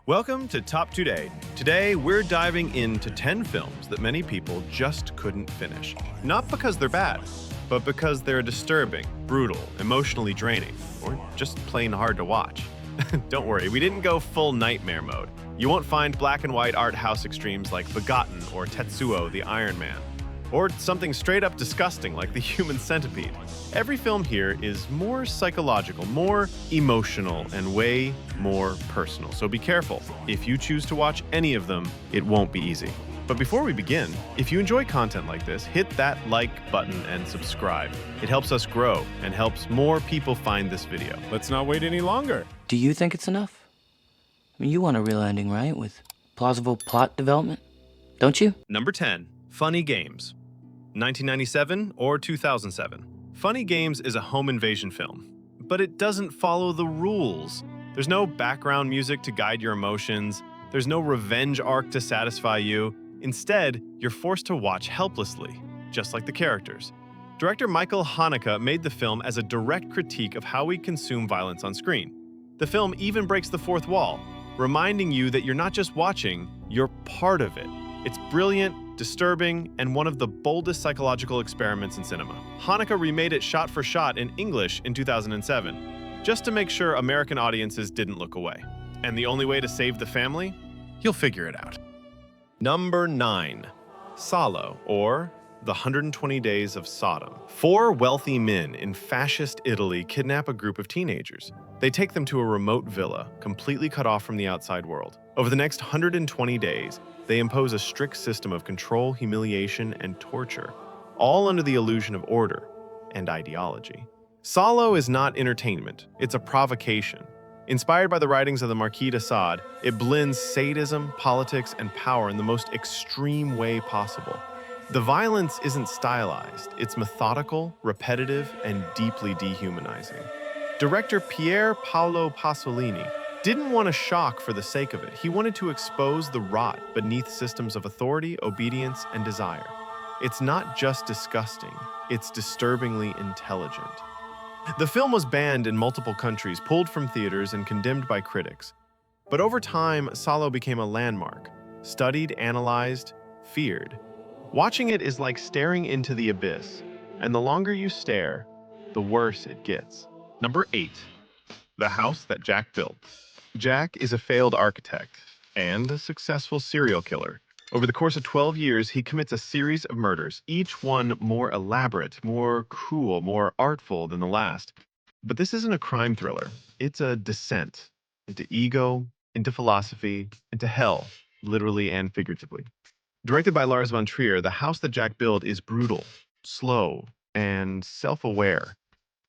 Welcome to Top Today. Today, we're diving into 10 films that many people just couldn't finish. Not because they're bad, but because they're disturbing, brutal, emotionally draining, or just plain hard to watch. Don't worry, we didn't go full nightmare mode. You won't find black and white art house extremes like Begotten or Tetsuo the Iron Man, or something straight up disgusting like The Human Centipede. Every film here is more psychological, more emotional, and way more personal. So be careful. If you choose to watch any of them, it won't be easy. But before we begin, if you enjoy content like this, hit that like button and subscribe. It helps us grow and helps more people find this video. Let's not wait any longer. Do you think it's enough? I mean, you want a real ending, right? With plausible plot development, don't you? Number 10, Funny Games. 1997 or 2007. Funny Games is a home invasion film, but it doesn't follow the rules. There's no background music to guide your emotions. There's no revenge arc to satisfy you. Instead, you're forced to watch helplessly, just like the characters. Director Michael Haneke made the film as a direct critique of how we consume violence on screen. The film even breaks the fourth wall, reminding you that you're not just watching, you're part of it. It's brilliant, disturbing, and one of the boldest psychological experiments in cinema. Haneke remade it shot for shot in English in 2007, just to make sure American audiences didn't look away. And the only way to save the family? You'll figure it out. Number 9, Salò, or The 120 Days of Sodom. 4 wealthy men in fascist Italy kidnap a group of teenagers. They take them to a remote villa, completely cut off from the outside world. Over the next 120 days, they impose a strict system of control, humiliation, and torture, all under the illusion of order and ideology. Salò is not entertainment, it's a provocation. Inspired by the writings of the Marquis de Sade, it blends sadism, politics, and power in the most extreme way possible. The violence isn't stylized, it's methodical, repetitive, and deeply dehumanizing. Director Pier Paolo Pasolini didn't want to shock for the sake of it. He wanted to expose the rot beneath systems of authority, obedience, and desire. It's not just disgusting, it's disturbingly intelligent. The film was banned in multiple countries, pulled from theaters, and condemned by critics. But over time, Salò became a landmark, studied, analyzed, feared. Watching it is like staring into the abyss, and the longer you stare, the worse it gets. Number 8, The House That Jack Built. Jack is a failed architect and a successful serial killer. Over the course of 12 years, he commits a series of murders, each one more elaborate, more cruel, more artful than the last. But this isn't a crime thriller. It's a descent into ego, into philosophy, into hell, literally and figuratively. Directed by Lars von Trier, The House That Jack Built is brutal, slow, and self-aware.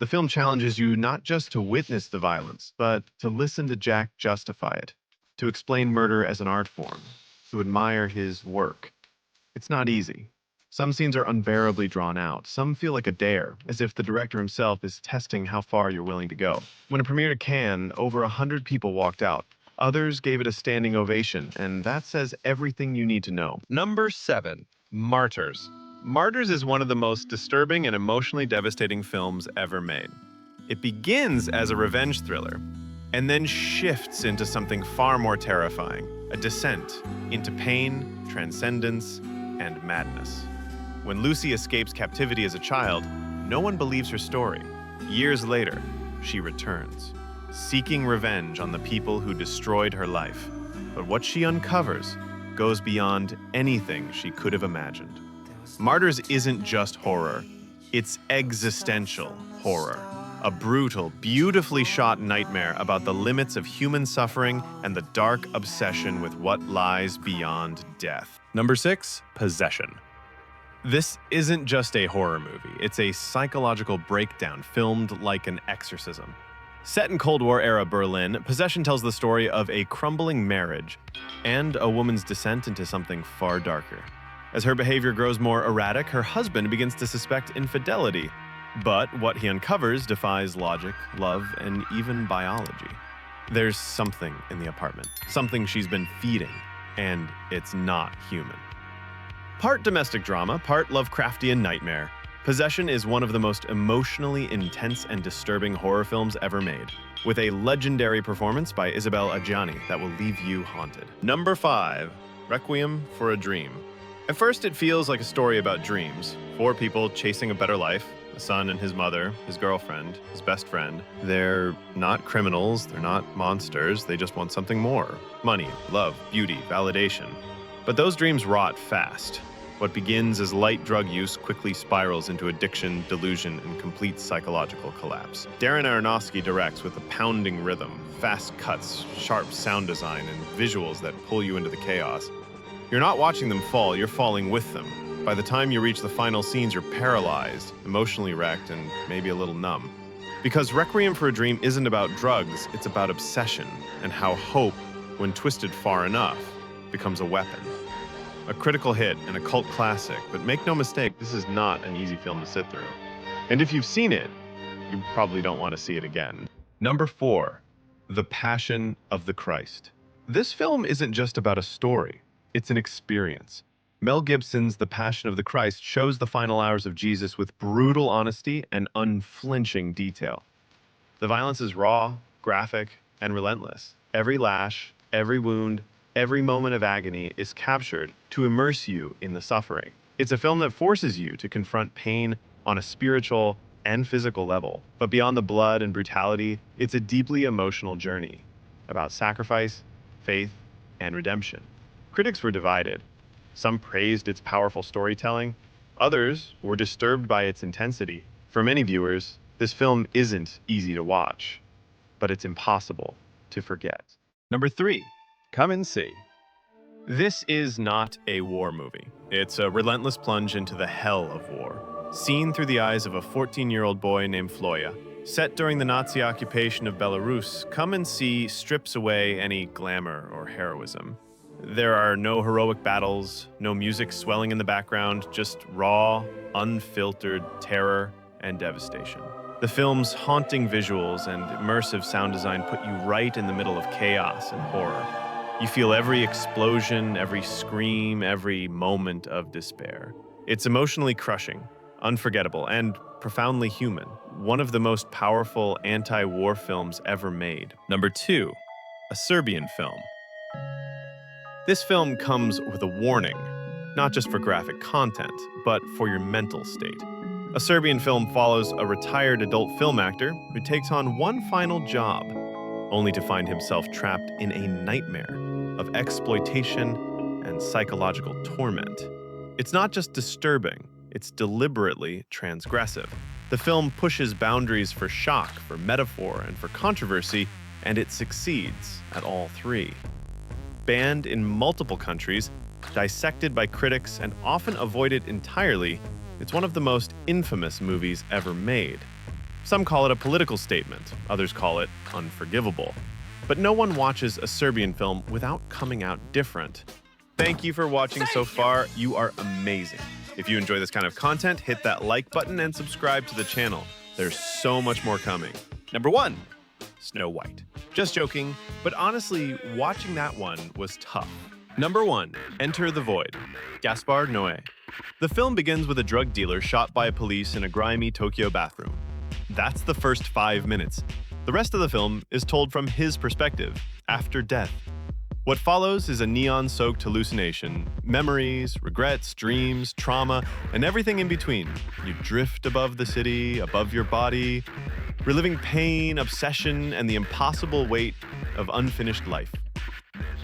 The film challenges you not just to witness the violence, but to listen to Jack justify it, to explain murder as an art form, to admire his work. It's not easy. Some scenes are unbearably drawn out. Some feel like a dare, as if the director himself is testing how far you're willing to go. When it premiered at Cannes, over 100 people walked out. Others gave it a standing ovation, and that says everything you need to know. Number 7, Martyrs. Martyrs is one of the most disturbing and emotionally devastating films ever made. It begins as a revenge thriller, and then shifts into something far more terrifying, a descent into pain, transcendence, and madness. When Lucy escapes captivity as a child, no one believes her story. Years later, she returns, seeking revenge on the people who destroyed her life. But what she uncovers goes beyond anything she could have imagined. Martyrs isn't just horror, it's existential horror. A brutal, beautifully shot nightmare about the limits of human suffering and the dark obsession with what lies beyond death. Number 6, Possession. This isn't just a horror movie, it's a psychological breakdown filmed like an exorcism. Set in Cold War-era Berlin, Possession tells the story of a crumbling marriage and a woman's descent into something far darker. As her behavior grows more erratic, her husband begins to suspect infidelity. But what he uncovers defies logic, love, and even biology. There's something in the apartment, something she's been feeding, and it's not human. Part domestic drama, part Lovecraftian nightmare, Possession is one of the most emotionally intense and disturbing horror films ever made, with a legendary performance by Isabelle Adjani that will leave you haunted. Number 5. Requiem for a Dream. At first, it feels like a story about dreams. 4 people chasing a better life, a son and his mother, his girlfriend, his best friend. They're not criminals, they're not monsters, they just want something more. Money, love, beauty, validation. But those dreams rot fast. What begins as light drug use quickly spirals into addiction, delusion, and complete psychological collapse. Darren Aronofsky directs with a pounding rhythm, fast cuts, sharp sound design, and visuals that pull you into the chaos. You're not watching them fall, you're falling with them. By the time you reach the final scenes, you're paralyzed, emotionally wrecked, and maybe a little numb. Because Requiem for a Dream isn't about drugs, it's about obsession, and how hope, when twisted far enough, becomes a weapon. A critical hit and a cult classic, but make no mistake, this is not an easy film to sit through. And if you've seen it, you probably don't want to see it again. Number 4, The Passion of the Christ. This film isn't just about a story, it's an experience. Mel Gibson's The Passion of the Christ shows the final hours of Jesus with brutal honesty and unflinching detail. The violence is raw, graphic, and relentless. Every lash, every wound, every moment of agony is captured to immerse you in the suffering. It's a film that forces you to confront pain on a spiritual and physical level. But beyond the blood and brutality, it's a deeply emotional journey about sacrifice, faith, and redemption. Critics were divided. Some praised its powerful storytelling. Others were disturbed by its intensity. For many viewers, this film isn't easy to watch, but it's impossible to forget. Number 3. Come and See. This is not a war movie. It's a relentless plunge into the hell of war, seen through the eyes of a 14-year-old boy named Floya. Set during the Nazi occupation of Belarus, Come and See strips away any glamour or heroism. There are no heroic battles, no music swelling in the background, just raw, unfiltered terror and devastation. The film's haunting visuals and immersive sound design put you right in the middle of chaos and horror. You feel every explosion, every scream, every moment of despair. It's emotionally crushing, unforgettable, and profoundly human. One of the most powerful anti-war films ever made. Number 2, a Serbian film. This film comes with a warning, not just for graphic content, but for your mental state. A Serbian film follows a retired adult film actor who takes on one final job, only to find himself trapped in a nightmare of exploitation and psychological torment. It's not just disturbing, it's deliberately transgressive. The film pushes boundaries for shock, for metaphor, and for controversy, and it succeeds at all 3. Banned in multiple countries, dissected by critics, and often avoided entirely, it's one of the most infamous movies ever made. Some call it a political statement, others call it unforgivable. But no one watches a Serbian film without coming out different. Thank you for watching so far. You are amazing. If you enjoy this kind of content, hit that like button and subscribe to the channel. There's so much more coming. Number 1, Snow White. Just joking, but honestly, watching that one was tough. Number 1, Enter the Void. Gaspar Noé. The film begins with a drug dealer shot by police in a grimy Tokyo bathroom. That's the first 5 minutes. The rest of the film is told from his perspective, after death. What follows is a neon-soaked hallucination, memories, regrets, dreams, trauma, and everything in between. You drift above the city, above your body, reliving pain, obsession, and the impossible weight of unfinished life.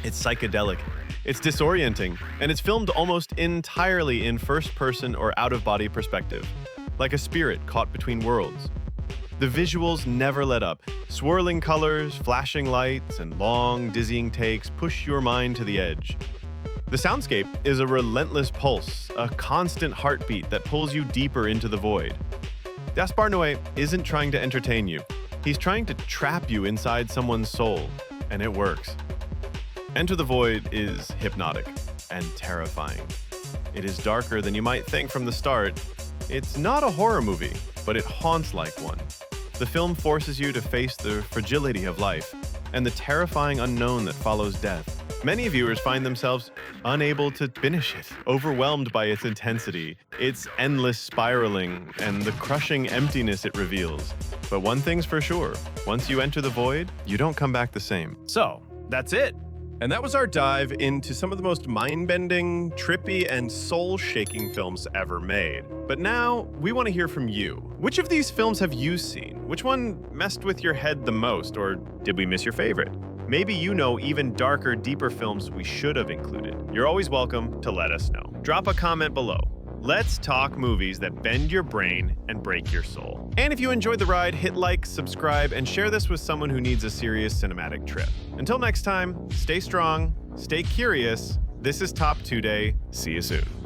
It's psychedelic, it's disorienting, and it's filmed almost entirely in first-person or out-of-body perspective, like a spirit caught between worlds. The visuals never let up. Swirling colors, flashing lights, and long, dizzying takes push your mind to the edge. The soundscape is a relentless pulse, a constant heartbeat that pulls you deeper into the void. Gaspar Noé isn't trying to entertain you. He's trying to trap you inside someone's soul, and it works. Enter the Void is hypnotic and terrifying. It is darker than you might think from the start. It's not a horror movie, but it haunts like one. The film forces you to face the fragility of life and the terrifying unknown that follows death. Many viewers find themselves unable to finish it, overwhelmed by its intensity, its endless spiraling, and the crushing emptiness it reveals. But one thing's for sure, once you enter the void, you don't come back the same. So, that's it. And that was our dive into some of the most mind-bending, trippy, and soul-shaking films ever made. But now, we want to hear from you. Which of these films have you seen? Which one messed with your head the most, or did we miss your favorite? Maybe you know even darker, deeper films we should have included. You're always welcome to let us know. Drop a comment below. Let's talk movies that bend your brain and break your soul. And if you enjoyed the ride, hit like, subscribe, and share this with someone who needs a serious cinematic trip. Until next time, stay strong, stay curious. This is Top 2 Day. See you soon.